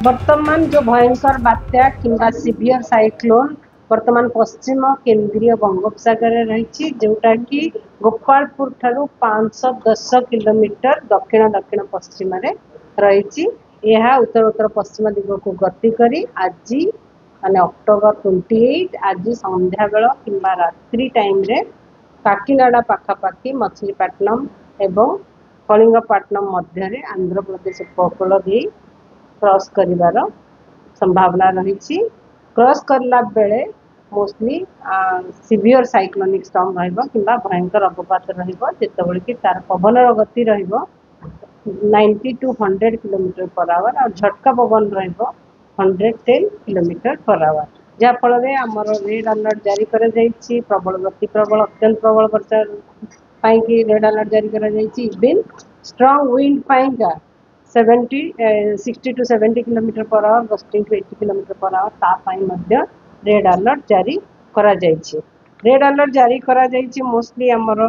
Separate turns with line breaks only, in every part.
वर्तमान जो भयंकर बात्या किंबा सिवियर साइक्लोन वर्तमान पश्चिम केंद्रीय बंगोपसागर रही जोटा कि गोपालपुर ठारू 510 किलोमीटर दक्षिण दक्षिण पश्चिम रही उत्तर उत्तर पश्चिम दिग को गति करी आज माने अक्टोबर 28 आज संध्या बेल किंबा रात्रि टाइम रे काकीनाडा पाखापाखि मछलीपट्टनम एवं कलिंगपट्टनम मध्य आंध्र प्रदेश उपकूल दे क्रॉस करिवार संभावना रही। क्रॉस करला बेले मोस्टली सिवियर साइक्लोनिक स्टॉर्म रहिबो किंबा भयंकर अवपात रहिबो जेतेबेले कि तार पवनर गति रहिबो 90 to 100 किलोमीटर पर आवर और झटका पवन रहिबो 110 किलोमीटर पर आवर जहाँ फल रे हमर रेड अलर्ट जारी करा जायछि प्रबल गति प्रबल अत्यंत प्रबल वर्षा पाई कि रेड अलर्ट जारी करा जायछि इवन स्ट्रांग विंड पाई का 60 to 70 kilometre per hour gusting to 80 kilometre per hour ता पाई मध्य रेड अलर्ट जारी करा जायछि। रेड अलर्ट जारी करा जायछि मोस्टली हमर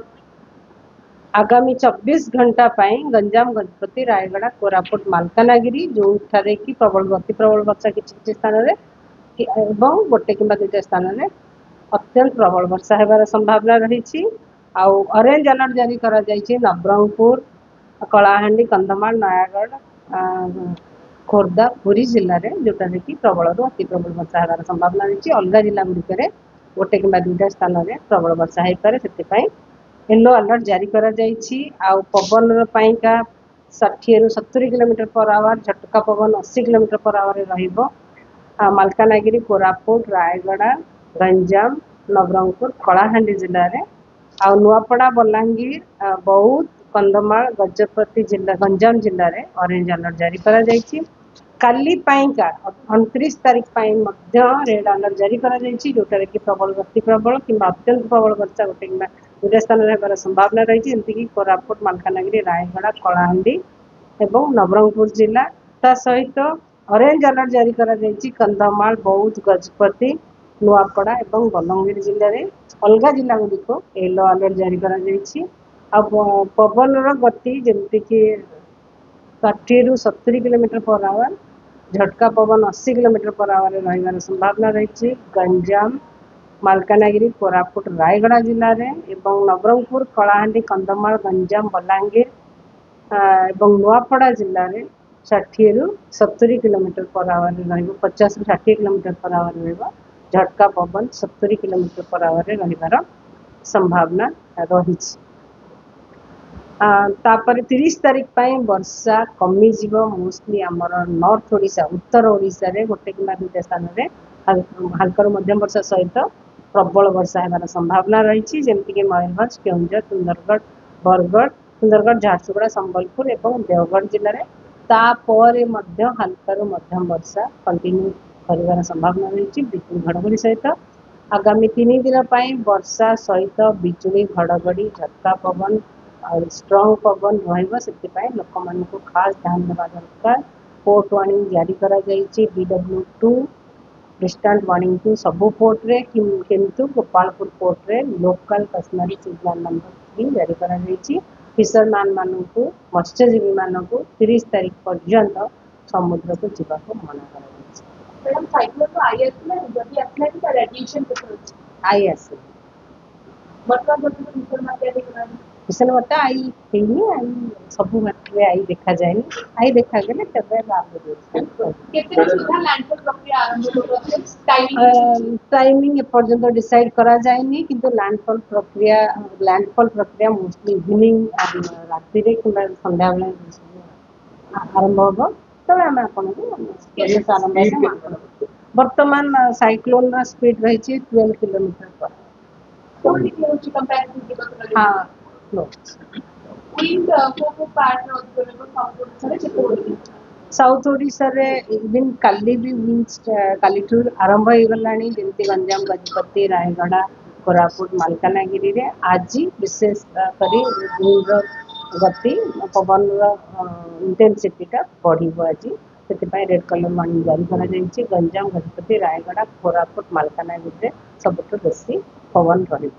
आगामी 24 घंटा पाई गंजाम गजपति रायगढ़ कोरापुट मालकानगिरी जो ठारे कि प्रबल गति प्रबल वर्षा किछि स्थान रे एवं गोटे किंबा दुईटा स्थान रे अत्यंत प्रबल वर्षा हेबार संभावना रही। आउ ऑरेंज अलर्ट जारी करा जायछि नवरंगपुर कलाहांडी कंधमाल नयागढ़ खोर्धा पुरी जिले में जोटा कि प्रबल अति प्रबल वर्षा होगार संभावना रही। अलग जिला गुड़िक गोटे कि दुईटा स्थान में प्रबल वर्षा हो पाए से येलो अलर्ट जारी करा जायछि। आउ पवन पाइका 60 ରୁ 70 किलोमीटर पर आवर झटका पवन 80 किलोमीटर पर आवर रहिबो मालकानगिरी कोरापुट रायगढ़ गंजाम नवरंगपुर कलाहांडी जिले में आउ नुआपड़ा बलांगीर बौद्ध कंधमाल गजपति जिला गंजाम जिले में ऑरेंज अलर्ट जारी करा जायछि। काली पाइका 29 तारीख पाई मध्य रेड अलर्ट जारी करा जायछि जोटा कि प्रबल गति प्रबल किंबा अत्यंत प्रबल वर्षा गोटे कि दुईटा स्थान में संभावना रही जमीक कोरापुट मालकानगिरी रायगढ़ कलाहांडी एवं नवरंगपुर जिला ता सहित ऑरेंज अलर्ट जारी करा जायछि कंधमाल बौद्ध गजपति नुआपड़ा एवं बलांगीर जिले में अलग जिला गुड़िक येलो अलर्ट जारी करा जायछि। अब पवन गति जमीक 60 ରୁ 70 किलोमीटर पर आवर झटका पवन 80 किलोमीटर पर आवर रहिबार संभावना रही। गंजाम मालकानगिरी कोरापुट रायगढ़ जिले में एवं नवरंगपुर कलाहांडी कंधमाल गंजाम बलांगीर एवं नुआपड़ा जिले में 60 ରୁ 70 किलोमीटर पर आवर 50 ରୁ 60 किलोमीटर पर आवर रहिबो झटका पवन 70 किलोमीटर पर आवर रहिबार संभावना रही। तापर 30 तारीख पाई वर्षा कमी जीव मोस्टली आमर नॉर्थ ओडिशा उत्तर ओडिशा रे गोटे कि दुईटा स्थान में हल्का मध्यम वर्षा सहित प्रबल वर्षा होगार संभावना रही जमीक मयूरभंज केउंझर सुंदरगढ़ बरगढ़ सुंदरगढ़ झारसुगुड़ा संबलपुर एवं देवगढ़ जिले में तापर हल्का मध्यम वर्षा कंटिन्यू कर संभावना रही बिजुली घड़घड़ी सहित आगामी 3 दिन वर्षा सहित बिजुली घड़घड़ी झटका पवन और स्ट्रॉन्ग पवन रही लोक मान खास ध्यान देवा दरकार। पोर्ट वार्निंग जारी करा जायछि BW2 डिस्टेंट वार्निंग 2 सबु पोर्ट रे किंतु गोपालपुर पोर्ट रे लोकल कस्टमरी सिग्नल नंबर 3 जारी करा जायछि। फिशरमैन मानकु मत्स्यजीवी मानकु 30 तारीख पर्यंत समुद्र को जीवा को मना करा जायछि।
मैडम साइक्लोन तो आई आसला जदी आसला कि रेडिएशन केते
आई आसे
मतलब भीषण मात्रा रे
भीषण मात्रा आई हेनी आई सबु मात्रा आई देखा जायनी आई देखा गेले तबे लाभ देछि।
केते सुधा लैंडफॉल प्रक्रिया आरंभ होबो
टाइमिंग पर्यंत डिसाइड करा जायनी किंतु लैंडफॉल प्रक्रिया मोस्टली इवनिंग राति रे किंबा संध्या बेला आरंभ होबो तबे हम आपन को आरंभ वर्तमान साइक्लोन रा स्पीड रही 12 किलोमीटर पर
कोन किलोमीटर कंपैरेटिवली
हां
विंड को पार्ट नो
साउथ ओडिशा रे इवन काली भी विंड कालीठू आरंभ हो गलानी जमती गंजाम गजपति रायगढ़ कोरापुट मालकानगिरी रे आज विशेष करी विंड गति पवन इंटेंसिटी टा बढ़िबो आज से रेड कलर वार्निंग जारी करा जायछि। गंजाम गजपति रायगढ़ कोरापुट मालकानगिरी रे सबुठ बेसी पवन रही।